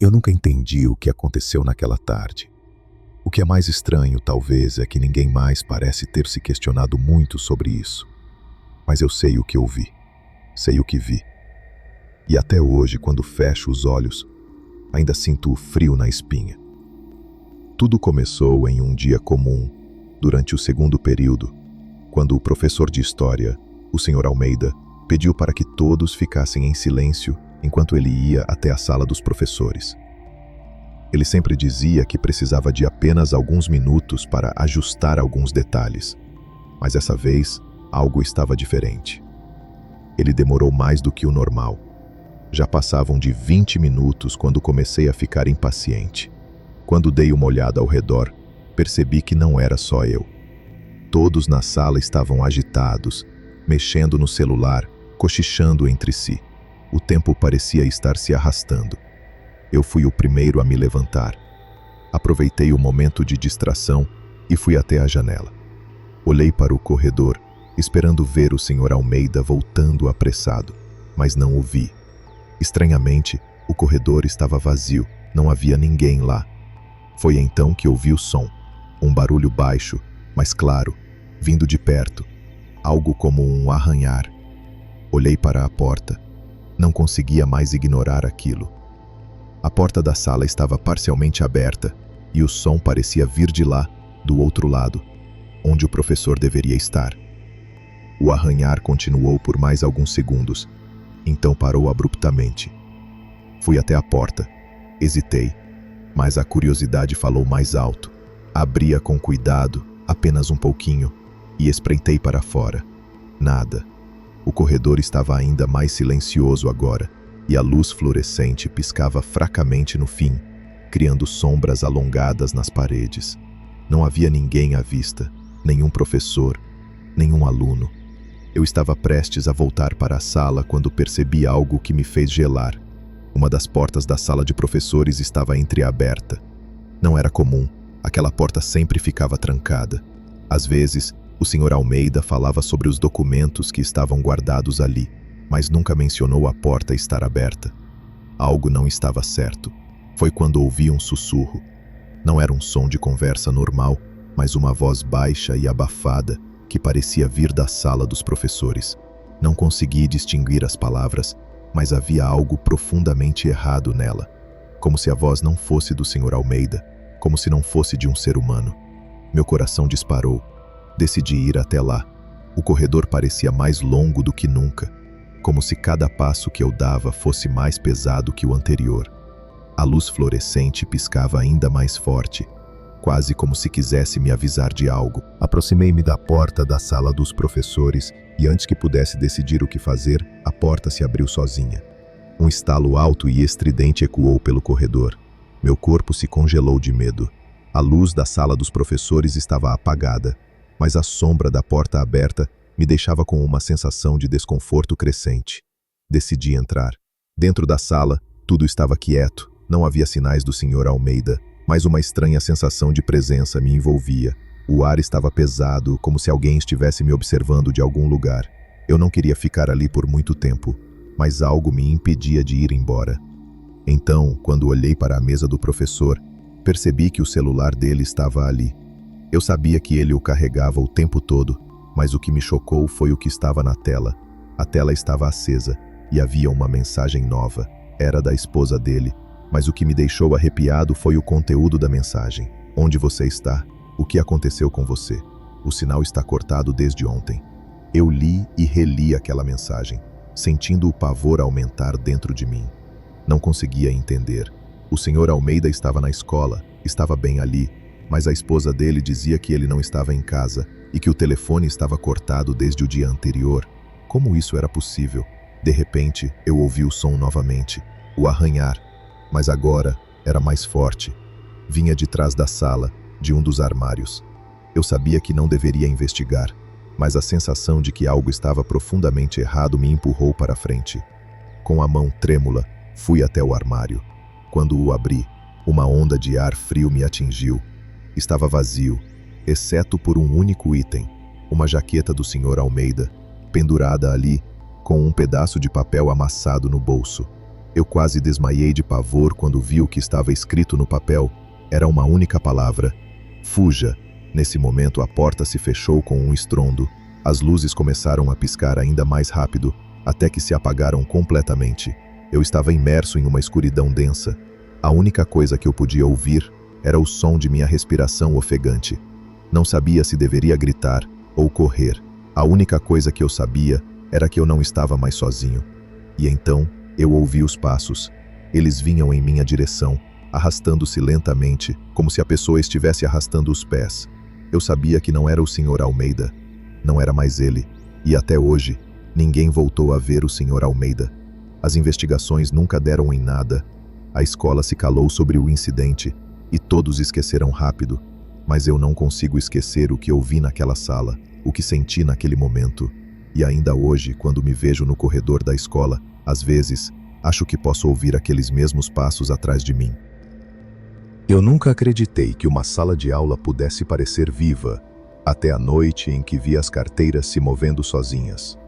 Eu nunca entendi o que aconteceu naquela tarde. O que é mais estranho, talvez, é que ninguém mais parece ter se questionado muito sobre isso. Mas eu sei o que eu vi, sei o que vi. E até hoje, quando fecho os olhos, ainda sinto o frio na espinha. Tudo começou em um dia comum, durante o segundo período, quando o professor de história, o Sr. Almeida, pediu para que todos ficassem em silêncio enquanto ele ia até a sala dos professores. Ele sempre dizia que precisava de apenas alguns minutos para ajustar alguns detalhes, mas essa vez algo estava diferente. Ele demorou mais do que o normal. Já passavam de 20 minutos quando comecei a ficar impaciente. Quando dei uma olhada ao redor, percebi que não era só eu. Todos na sala estavam agitados, mexendo no celular, cochichando entre si. O tempo parecia estar se arrastando. Eu fui o primeiro a me levantar. Aproveitei o momento de distração e fui até a janela. Olhei para o corredor, esperando ver o Sr. Almeida voltando apressado, mas não o vi. Estranhamente, o corredor estava vazio, não havia ninguém lá. Foi então que ouvi o som, um barulho baixo, mas claro, vindo de perto, algo como um arranhar. Olhei para a porta. Não conseguia mais ignorar aquilo. A porta da sala estava parcialmente aberta e o som parecia vir de lá, do outro lado, onde o professor deveria estar. O arranhar continuou por mais alguns segundos, então parou abruptamente. Fui até a porta. Hesitei, mas a curiosidade falou mais alto. Abri-a com cuidado, apenas um pouquinho, e espreitei para fora. Nada. O corredor estava ainda mais silencioso agora, e a luz fluorescente piscava fracamente no fim, criando sombras alongadas nas paredes. Não havia ninguém à vista, nenhum professor, nenhum aluno. Eu estava prestes a voltar para a sala quando percebi algo que me fez gelar. Uma das portas da sala de professores estava entreaberta. Não era comum, aquela porta sempre ficava trancada. Às vezes, o Sr. Almeida falava sobre os documentos que estavam guardados ali, mas nunca mencionou a porta estar aberta. Algo não estava certo. Foi quando ouvi um sussurro. Não era um som de conversa normal, mas uma voz baixa e abafada que parecia vir da sala dos professores. Não consegui distinguir as palavras, mas havia algo profundamente errado nela. Como se a voz não fosse do Sr. Almeida, como se não fosse de um ser humano. Meu coração disparou. Decidi ir até lá. O corredor parecia mais longo do que nunca, como se cada passo que eu dava fosse mais pesado que o anterior. A luz fluorescente piscava ainda mais forte, quase como se quisesse me avisar de algo. Aproximei-me da porta da sala dos professores e antes que pudesse decidir o que fazer, a porta se abriu sozinha. Um estalo alto e estridente ecoou pelo corredor. Meu corpo se congelou de medo. A luz da sala dos professores estava apagada, mas a sombra da porta aberta me deixava com uma sensação de desconforto crescente. Decidi entrar. Dentro da sala, tudo estava quieto, não havia sinais do Sr. Almeida, mas uma estranha sensação de presença me envolvia. O ar estava pesado, como se alguém estivesse me observando de algum lugar. Eu não queria ficar ali por muito tempo, mas algo me impedia de ir embora. Então, quando olhei para a mesa do professor, percebi que o celular dele estava ali. Eu sabia que ele o carregava o tempo todo, mas o que me chocou foi o que estava na tela. A tela estava acesa e havia uma mensagem nova. Era da esposa dele, mas o que me deixou arrepiado foi o conteúdo da mensagem. Onde você está? O que aconteceu com você? O sinal está cortado desde ontem. Eu li e reli aquela mensagem, sentindo o pavor aumentar dentro de mim. Não conseguia entender. O Sr. Almeida estava na escola, estava bem ali, mas a esposa dele dizia que ele não estava em casa e que o telefone estava cortado desde o dia anterior. Como isso era possível? De repente, eu ouvi o som novamente, o arranhar, mas agora era mais forte. Vinha de trás da sala, de um dos armários. Eu sabia que não deveria investigar, mas a sensação de que algo estava profundamente errado me empurrou para a frente. Com a mão trêmula, fui até o armário. Quando o abri, uma onda de ar frio me atingiu. Estava vazio, exceto por um único item, uma jaqueta do Sr. Almeida, pendurada ali, com um pedaço de papel amassado no bolso. Eu quase desmaiei de pavor quando vi o que estava escrito no papel. Era uma única palavra: fuja. Nesse momento, a porta se fechou com um estrondo. As luzes começaram a piscar ainda mais rápido, até que se apagaram completamente. Eu estava imerso em uma escuridão densa. A única coisa que eu podia ouvir era o som de minha respiração ofegante. Não sabia se deveria gritar ou correr. A única coisa que eu sabia era que eu não estava mais sozinho. E então, eu ouvi os passos. Eles vinham em minha direção, arrastando-se lentamente, como se a pessoa estivesse arrastando os pés. Eu sabia que não era o Sr. Almeida. Não era mais ele. E até hoje, ninguém voltou a ver o Sr. Almeida. As investigações nunca deram em nada. A escola se calou sobre o incidente e todos esqueceram rápido. Mas eu não consigo esquecer o que eu vi naquela sala, o que senti naquele momento. E ainda hoje, quando me vejo no corredor da escola, às vezes, acho que posso ouvir aqueles mesmos passos atrás de mim. Eu nunca acreditei que uma sala de aula pudesse parecer viva, até a noite em que vi as carteiras se movendo sozinhas.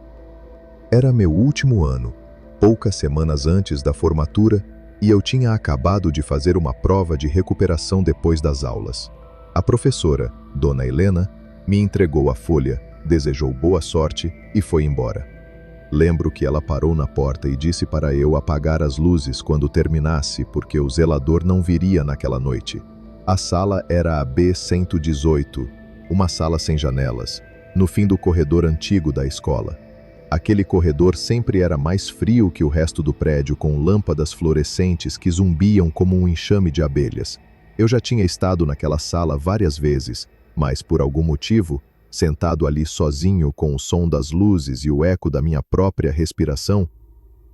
Era meu último ano, poucas semanas antes da formatura, e eu tinha acabado de fazer uma prova de recuperação depois das aulas. A professora, Dona Helena, me entregou a folha, desejou boa sorte e foi embora. Lembro que ela parou na porta e disse para eu apagar as luzes quando terminasse, porque o zelador não viria naquela noite. A sala era a B118, uma sala sem janelas, no fim do corredor antigo da escola. Aquele corredor sempre era mais frio que o resto do prédio, com lâmpadas fluorescentes que zumbiam como um enxame de abelhas. Eu já tinha estado naquela sala várias vezes, mas por algum motivo, sentado ali sozinho com o som das luzes e o eco da minha própria respiração,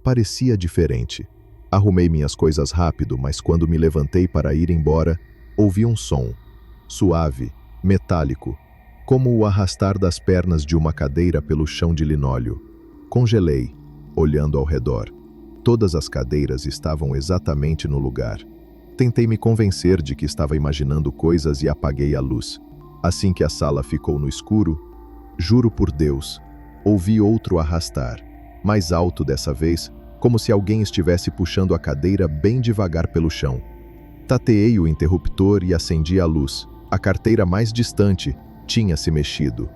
parecia diferente. Arrumei minhas coisas rápido, mas quando me levantei para ir embora, ouvi um som, suave, metálico, como o arrastar das pernas de uma cadeira pelo chão de linóleo. Congelei, olhando ao redor. Todas as cadeiras estavam exatamente no lugar. Tentei me convencer de que estava imaginando coisas e apaguei a luz. Assim que a sala ficou no escuro, juro por Deus, ouvi outro arrastar, mais alto dessa vez, como se alguém estivesse puxando a cadeira bem devagar pelo chão. Tateei o interruptor e acendi a luz. A carteira mais distante tinha se mexido.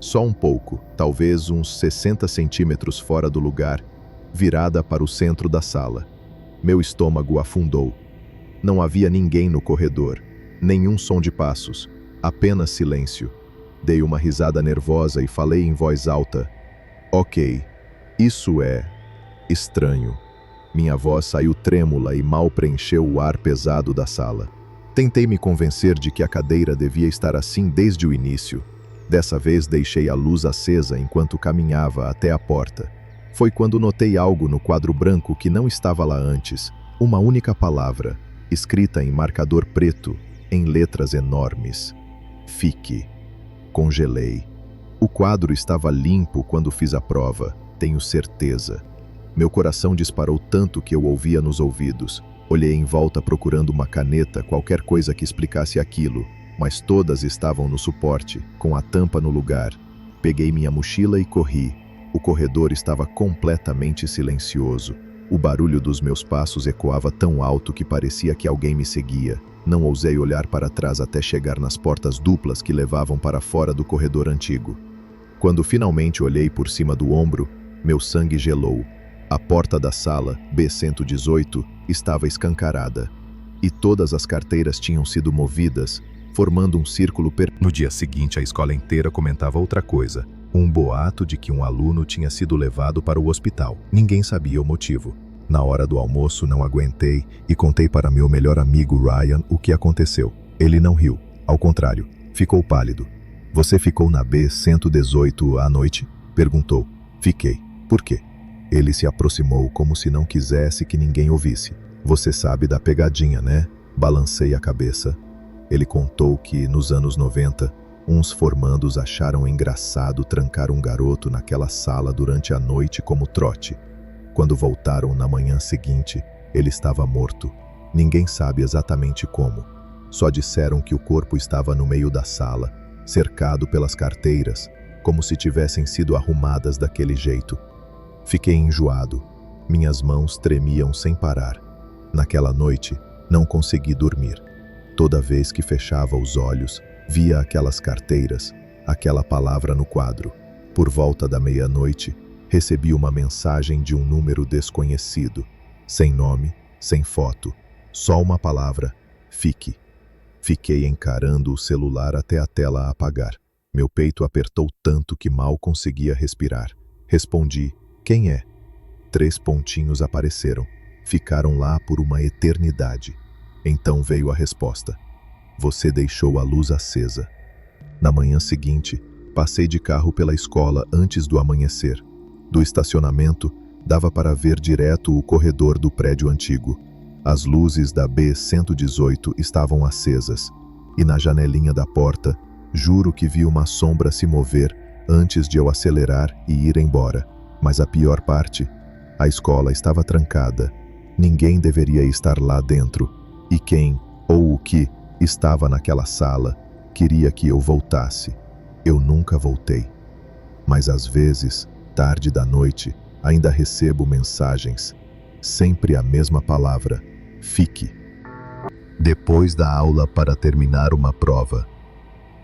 Só um pouco, talvez uns 60 centímetros fora do lugar, virada para o centro da sala. Meu estômago afundou. Não havia ninguém no corredor, nenhum som de passos. Apenas silêncio. Dei uma risada nervosa e falei em voz alta: Ok, isso é estranho. Minha voz saiu trêmula e mal preencheu o ar pesado da sala. Tentei me convencer de que a cadeira devia estar assim desde o início. Dessa vez deixei a luz acesa enquanto caminhava até a porta. Foi quando notei algo no quadro branco que não estava lá antes. Uma única palavra, escrita em marcador preto, em letras enormes. Fique. Congelei. O quadro estava limpo quando fiz a prova, tenho certeza. Meu coração disparou tanto que eu ouvia nos ouvidos. Olhei em volta procurando uma caneta, qualquer coisa que explicasse aquilo, mas todas estavam no suporte, com a tampa no lugar. Peguei minha mochila e corri. O corredor estava completamente silencioso. O barulho dos meus passos ecoava tão alto que parecia que alguém me seguia. Não ousei olhar para trás até chegar nas portas duplas que levavam para fora do corredor antigo. Quando finalmente olhei por cima do ombro, meu sangue gelou. A porta da sala, B118, estava escancarada. E todas as carteiras tinham sido movidas, formando um círculo No dia seguinte, a escola inteira comentava outra coisa. Um boato de que um aluno tinha sido levado para o hospital. Ninguém sabia o motivo. Na hora do almoço, não aguentei e contei para meu melhor amigo Ryan o que aconteceu. Ele não riu. Ao contrário, ficou pálido. Você ficou na B118 à noite? Perguntou. Fiquei. Por quê? Ele se aproximou como se não quisesse que ninguém ouvisse. Você sabe da pegadinha, né? Balancei a cabeça. Ele contou que, nos anos 90, uns formandos acharam engraçado trancar um garoto naquela sala durante a noite como trote. Quando voltaram na manhã seguinte, ele estava morto. Ninguém sabe exatamente como. Só disseram que o corpo estava no meio da sala, cercado pelas carteiras, como se tivessem sido arrumadas daquele jeito. Fiquei enjoado. Minhas mãos tremiam sem parar. Naquela noite, não consegui dormir. Toda vez que fechava os olhos, via aquelas carteiras, aquela palavra no quadro. Por volta da meia-noite, recebi uma mensagem de um número desconhecido, sem nome, sem foto, só uma palavra: fique. Fiquei encarando o celular até a tela apagar. Meu peito apertou tanto que mal conseguia respirar. Respondi: quem é? 3 pontinhos apareceram. Ficaram lá por uma eternidade. Então veio a resposta: você deixou a luz acesa. Na manhã seguinte, passei de carro pela escola antes do amanhecer. Do estacionamento, dava para ver direto o corredor do prédio antigo. As luzes da B-118 estavam acesas, e na janelinha da porta, juro que vi uma sombra se mover antes de eu acelerar e ir embora. Mas a pior parte, a escola estava trancada. Ninguém deveria estar lá dentro, e quem, ou o que, estava naquela sala, queria que eu voltasse. Eu nunca voltei. Mas às vezes, tarde da noite, ainda recebo mensagens. Sempre a mesma palavra: fique. Depois da aula para terminar uma prova.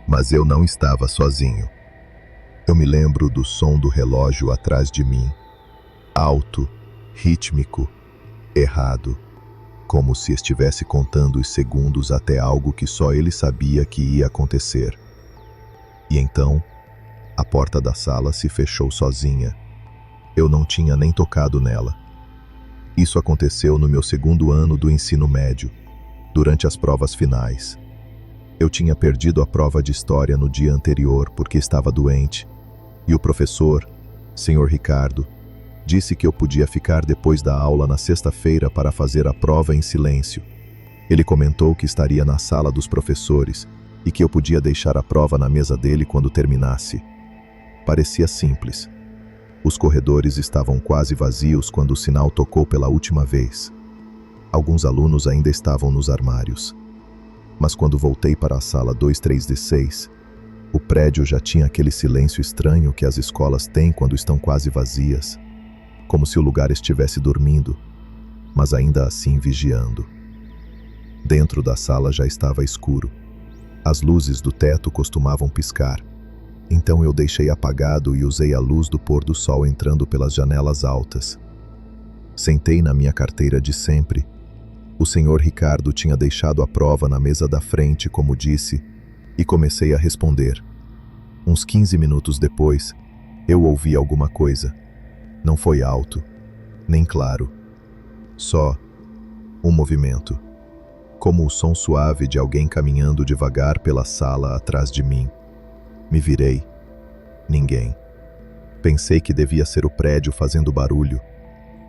Mas eu não estava sozinho. Eu me lembro do som do relógio atrás de mim. Alto, rítmico, errado. Como se estivesse contando os segundos até algo que só ele sabia que ia acontecer. E então, a porta da sala se fechou sozinha. Eu não tinha nem tocado nela. Isso aconteceu no meu 2º ano do ensino médio, durante as provas finais. Eu tinha perdido a prova de história no dia anterior porque estava doente, e o professor, Sr. Ricardo, disse que eu podia ficar depois da aula na sexta-feira para fazer a prova em silêncio. Ele comentou que estaria na sala dos professores e que eu podia deixar a prova na mesa dele quando terminasse. Parecia simples. Os corredores estavam quase vazios quando o sinal tocou pela última vez. Alguns alunos ainda estavam nos armários. Mas quando voltei para a sala 23D6, o prédio já tinha aquele silêncio estranho que as escolas têm quando estão quase vazias, como se o lugar estivesse dormindo, mas ainda assim vigiando. Dentro da sala já estava escuro. As luzes do teto costumavam piscar, então eu deixei apagado e usei a luz do pôr do sol entrando pelas janelas altas. Sentei na minha carteira de sempre. O Sr. Ricardo tinha deixado a prova na mesa da frente, como disse, e comecei a responder. Uns 15 minutos depois, eu ouvi alguma coisa. Não foi alto, nem claro. Só um movimento, como o som suave de alguém caminhando devagar pela sala atrás de mim. Me virei. Ninguém. Pensei que devia ser o prédio fazendo barulho.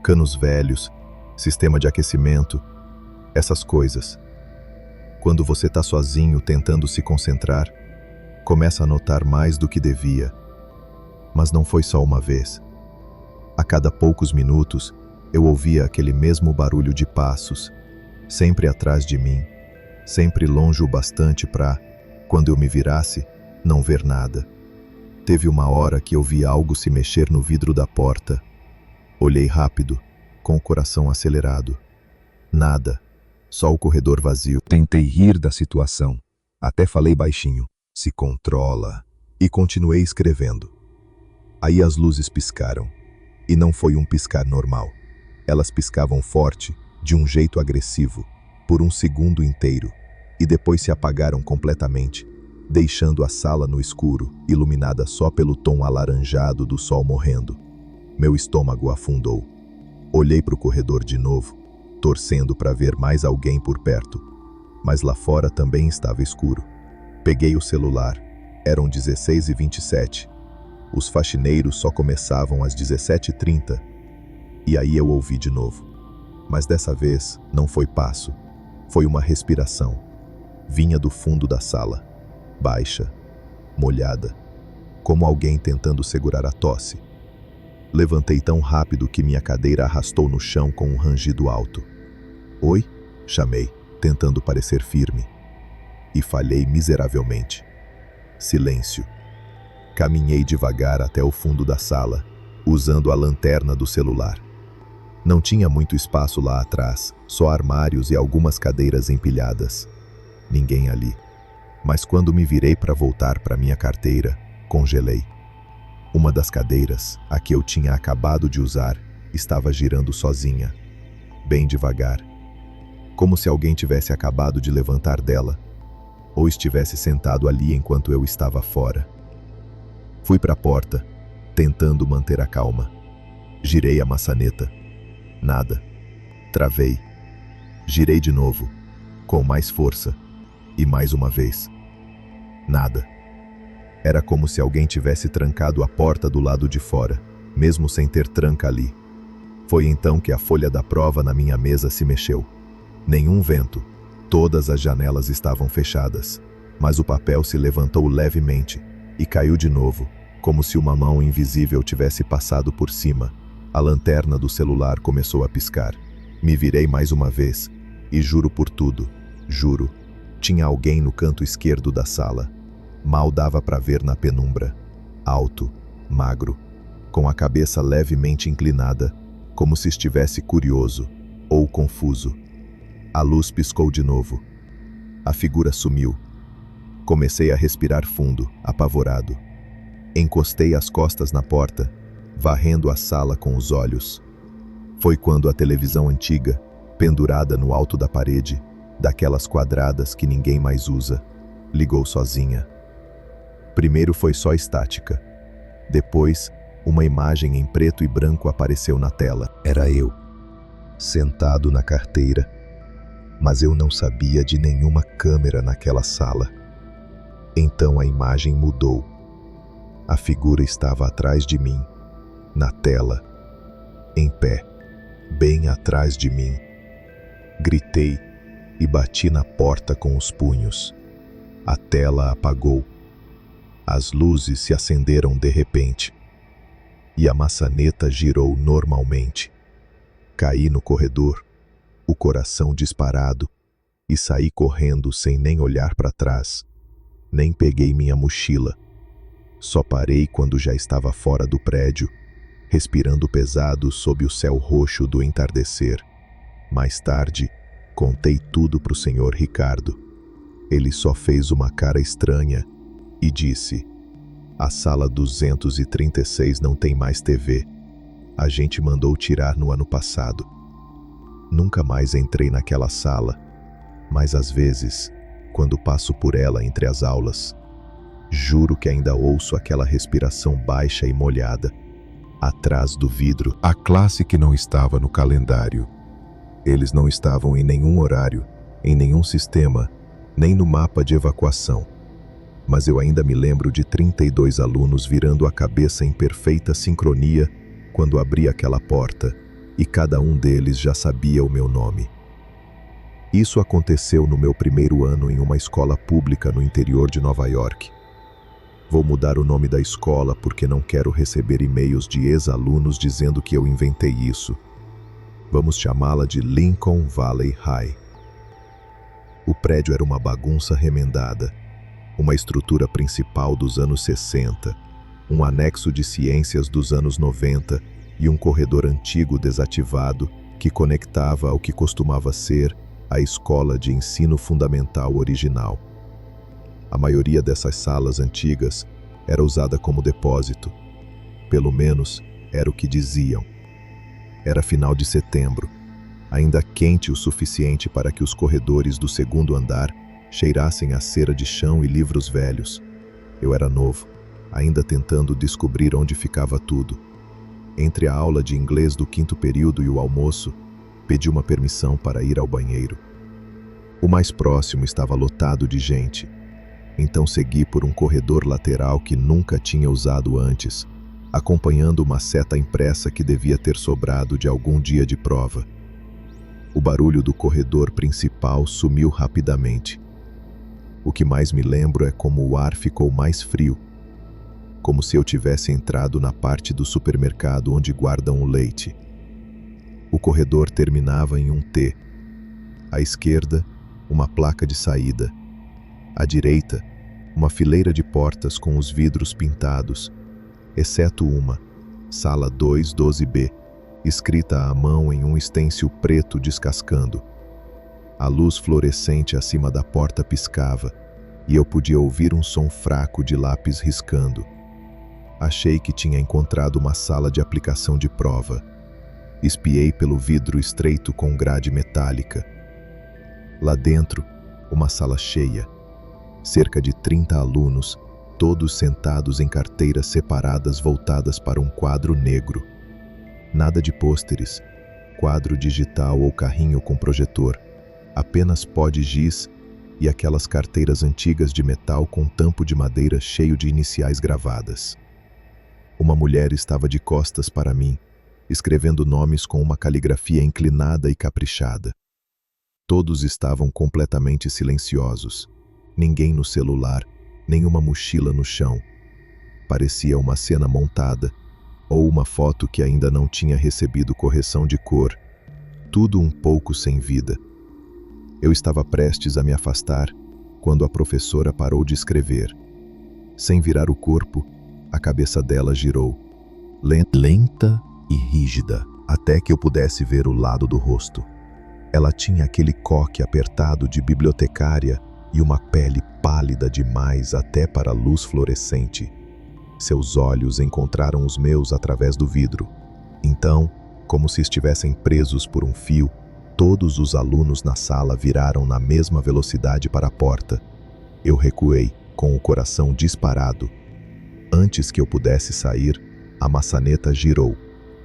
Canos velhos, sistema de aquecimento, essas coisas. Quando você está sozinho tentando se concentrar, começa a notar mais do que devia. Mas não foi só uma vez. A cada poucos minutos, eu ouvia aquele mesmo barulho de passos, sempre atrás de mim, sempre longe o bastante para, quando eu me virasse, não ver nada. Teve uma hora que eu vi algo se mexer no vidro da porta. Olhei rápido, com o coração acelerado. Nada, só o corredor vazio. Tentei rir da situação. Até falei baixinho: se controla. E continuei escrevendo. Aí as luzes piscaram. E não foi um piscar normal. Elas piscavam forte, de um jeito agressivo, por um segundo inteiro, e depois se apagaram completamente, deixando a sala no escuro, iluminada só pelo tom alaranjado do sol morrendo. Meu estômago afundou. Olhei para o corredor de novo, torcendo para ver mais alguém por perto. Mas lá fora também estava escuro. Peguei o celular. Eram 16h27. Os faxineiros só começavam às 17h30. E aí eu ouvi de novo. Mas dessa vez não foi passo. Foi uma respiração. Vinha do fundo da sala. Baixa, molhada, como alguém tentando segurar a tosse. Levantei tão rápido que minha cadeira arrastou no chão com um rangido alto. Oi? Chamei, tentando parecer firme. E falhei miseravelmente. Silêncio. Caminhei devagar até o fundo da sala, usando a lanterna do celular. Não tinha muito espaço lá atrás, só armários e algumas cadeiras empilhadas. Ninguém ali. Mas quando me virei para voltar para minha carteira, congelei. Uma das cadeiras, a que eu tinha acabado de usar, estava girando sozinha, bem devagar, como se alguém tivesse acabado de levantar dela, ou estivesse sentado ali enquanto eu estava fora. Fui para a porta, tentando manter a calma. Girei a maçaneta. Nada. Travei. Girei de novo, com mais força, e mais uma vez. Nada. Era como se alguém tivesse trancado a porta do lado de fora, mesmo sem ter tranca ali. Foi então que a folha da prova na minha mesa se mexeu. Nenhum vento. Todas as janelas estavam fechadas, mas o papel se levantou levemente e caiu de novo, como se uma mão invisível tivesse passado por cima. A lanterna do celular começou a piscar. Me virei mais uma vez e juro por tudo, juro, tinha alguém no canto esquerdo da sala. Mal dava para ver na penumbra. Alto, magro, com a cabeça levemente inclinada, como se estivesse curioso ou confuso. A luz piscou de novo. A figura sumiu. Comecei a respirar fundo, apavorado. Encostei as costas na porta, varrendo a sala com os olhos. Foi quando a televisão antiga, pendurada no alto da parede, daquelas quadradas que ninguém mais usa, ligou sozinha. Primeiro foi só estática. Depois, uma imagem em preto e branco apareceu na tela. Era eu, sentado na carteira. Mas eu não sabia de nenhuma câmera naquela sala. Então a imagem mudou. A figura estava atrás de mim, na tela, em pé, bem atrás de mim. Gritei e bati na porta com os punhos. A tela apagou. As luzes se acenderam de repente. E a maçaneta girou normalmente. Caí no corredor, o coração disparado, e saí correndo sem nem olhar para trás. Nem peguei minha mochila. Só parei quando já estava fora do prédio, respirando pesado sob o céu roxo do entardecer. Mais tarde, contei tudo para o Sr. Ricardo. Ele só fez uma cara estranha e disse: "A sala 236 não tem mais TV. A gente mandou tirar no ano passado." Nunca mais entrei naquela sala, mas às vezes, quando passo por ela entre as aulas, juro que ainda ouço aquela respiração baixa e molhada, atrás do vidro. A classe que não estava no calendário. Eles não estavam em nenhum horário, em nenhum sistema, nem no mapa de evacuação. Mas eu ainda me lembro de 32 alunos virando a cabeça em perfeita sincronia quando abri aquela porta, e cada um deles já sabia o meu nome. Isso aconteceu no meu primeiro ano em uma escola pública no interior de Nova York. Vou mudar o nome da escola porque não quero receber e-mails de ex-alunos dizendo que eu inventei isso. Vamos chamá-la de Lincoln Valley High. O prédio era uma bagunça remendada, uma estrutura principal dos anos 60, um anexo de ciências dos anos 90 e um corredor antigo desativado que conectava ao que costumava ser a escola de ensino fundamental original. A maioria dessas salas antigas era usada como depósito. Pelo menos era o que diziam. Era final de setembro, ainda quente o suficiente para que os corredores do segundo andar cheirassem a cera de chão e livros velhos. Eu era novo, ainda tentando descobrir onde ficava tudo. Entre a aula de inglês do 5º período e o almoço, pedi uma permissão para ir ao banheiro. O mais próximo estava lotado de gente. Então segui por um corredor lateral que nunca tinha usado antes, acompanhando uma seta impressa que devia ter sobrado de algum dia de prova. O barulho do corredor principal sumiu rapidamente. O que mais me lembro é como o ar ficou mais frio, como se eu tivesse entrado na parte do supermercado onde guardam o leite. O corredor terminava em um T. À esquerda, uma placa de saída. À direita, uma fileira de portas com os vidros pintados, exceto uma, sala 212B, escrita à mão em um estêncil preto descascando. A luz fluorescente acima da porta piscava, e eu podia ouvir um som fraco de lápis riscando. Achei que tinha encontrado uma sala de aplicação de prova. Espiei pelo vidro estreito com grade metálica. Lá dentro, uma sala cheia. Cerca de 30 alunos, todos sentados em carteiras separadas voltadas para um quadro negro. Nada de pôsteres, quadro digital ou carrinho com projetor. Apenas pó de giz e aquelas carteiras antigas de metal com tampo de madeira cheio de iniciais gravadas. Uma mulher estava de costas para mim, escrevendo nomes com uma caligrafia inclinada e caprichada. Todos estavam completamente silenciosos. Ninguém no celular, nenhuma mochila no chão. Parecia uma cena montada, ou uma foto que ainda não tinha recebido correção de cor. Tudo um pouco sem vida. Eu estava prestes a me afastar, quando a professora parou de escrever. Sem virar o corpo, a cabeça dela girou, lenta e rígida, até que eu pudesse ver o lado do rosto. Ela tinha aquele coque apertado de bibliotecária e uma pele pálida demais até para a luz fluorescente. Seus olhos encontraram os meus através do vidro. Então, como se estivessem presos por um fio, todos os alunos na sala viraram na mesma velocidade para a porta. Eu recuei, com o coração disparado. Antes que eu pudesse sair, a maçaneta girou.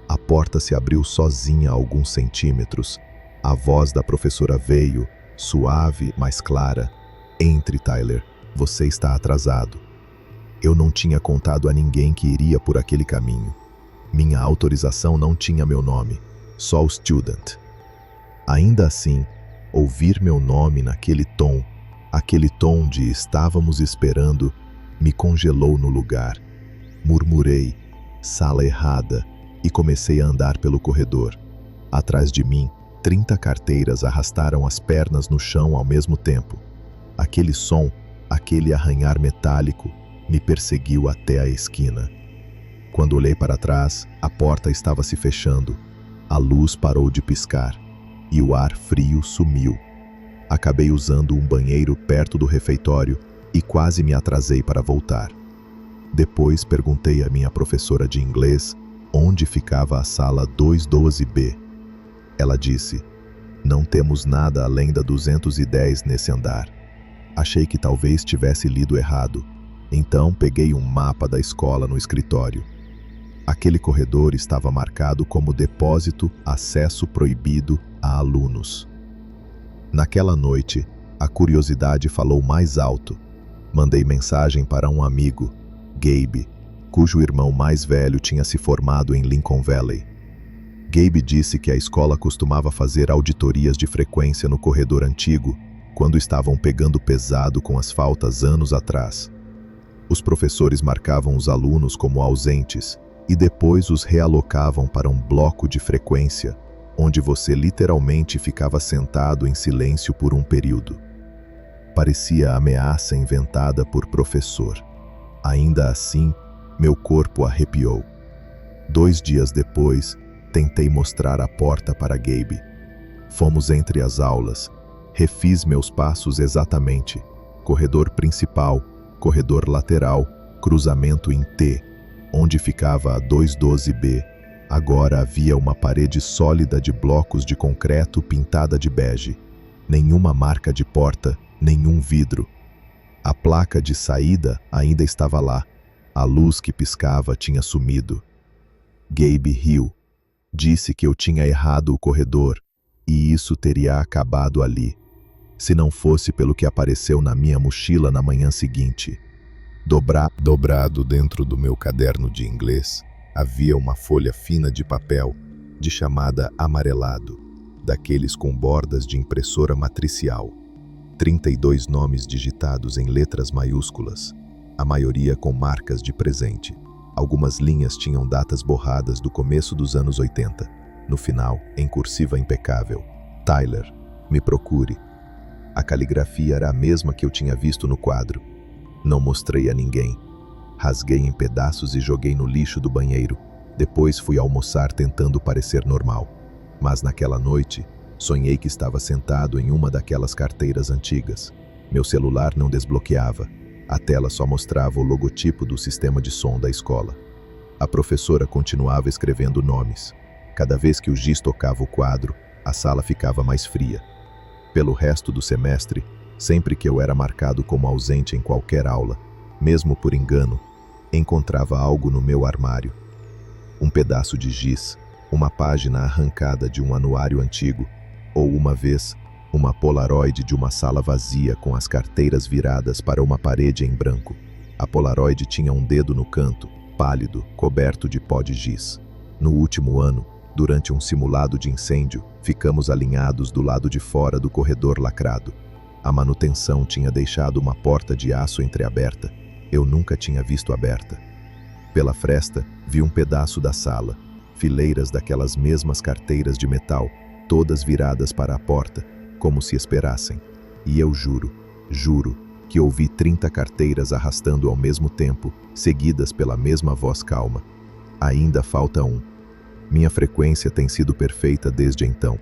A porta se abriu sozinha a alguns centímetros. A voz da professora veio, suave, mas clara. Entre, Tyler. Você está atrasado. Eu não tinha contado a ninguém que iria por aquele caminho. Minha autorização não tinha meu nome, só o student. Ainda assim, ouvir meu nome naquele tom, aquele tom de estávamos esperando, me congelou no lugar. Murmurei, sala errada, e comecei a andar pelo corredor. Atrás de mim, 30 carteiras arrastaram as pernas no chão ao mesmo tempo. Aquele som, aquele arranhar metálico, me perseguiu até a esquina. Quando olhei para trás, a porta estava se fechando. A luz parou de piscar, e o ar frio sumiu. Acabei usando um banheiro perto do refeitório e quase me atrasei para voltar. Depois perguntei à minha professora de inglês onde ficava a sala 212B. Ela disse, não temos nada além da 210 nesse andar. Achei que talvez tivesse lido errado, então peguei um mapa da escola no escritório. Aquele corredor estava marcado como depósito, acesso proibido a alunos. Naquela noite, a curiosidade falou mais alto. Mandei mensagem para um amigo, Gabe, cujo irmão mais velho tinha se formado em Lincoln Valley. Gabe disse que a escola costumava fazer auditorias de frequência no corredor antigo, quando estavam pegando pesado com as faltas anos atrás. Os professores marcavam os alunos como ausentes e depois os realocavam para um bloco de frequência, onde você literalmente ficava sentado em silêncio por um período. Parecia ameaça inventada por professor. Ainda assim, meu corpo arrepiou. 2 dias depois, tentei mostrar a porta para Gabe. Fomos entre as aulas. Refiz meus passos exatamente. Corredor principal, corredor lateral, cruzamento em T, onde ficava a 212B. Agora havia uma parede sólida de blocos de concreto pintada de bege. Nenhuma marca de porta, nenhum vidro. A placa de saída ainda estava lá. A luz que piscava tinha sumido. Gabe riu. Disse que eu tinha errado o corredor, e isso teria acabado ali, se não fosse pelo que apareceu na minha mochila na manhã seguinte. Dobrado dentro do meu caderno de inglês, havia uma folha fina de papel, de chamada amarelado, daqueles com bordas de impressora matricial. 32 nomes digitados em letras maiúsculas, a maioria com marcas de presente. Algumas linhas tinham datas borradas do começo dos anos 80. No final, em cursiva impecável, Tyler, me procure. A caligrafia era a mesma que eu tinha visto no quadro. Não mostrei a ninguém. Rasguei em pedaços e joguei no lixo do banheiro. Depois fui almoçar tentando parecer normal. Mas naquela noite, sonhei que estava sentado em uma daquelas carteiras antigas. Meu celular não desbloqueava. A tela só mostrava o logotipo do sistema de som da escola. A professora continuava escrevendo nomes. Cada vez que o giz tocava o quadro, a sala ficava mais fria. Pelo resto do semestre, sempre que eu era marcado como ausente em qualquer aula, mesmo por engano, encontrava algo no meu armário. Um pedaço de giz, uma página arrancada de um anuário antigo, ou uma vez, uma polaroid de uma sala vazia com as carteiras viradas para uma parede em branco. A polaroid tinha um dedo no canto, pálido, coberto de pó de giz. No último ano, durante um simulado de incêndio, ficamos alinhados do lado de fora do corredor lacrado. A manutenção tinha deixado uma porta de aço entreaberta. Eu nunca tinha visto aberta. Pela fresta, vi um pedaço da sala, fileiras daquelas mesmas carteiras de metal, todas viradas para a porta, como se esperassem. E eu juro, que ouvi 30 carteiras arrastando ao mesmo tempo, seguidas pela mesma voz calma. Ainda falta um. Minha frequência tem sido perfeita desde então.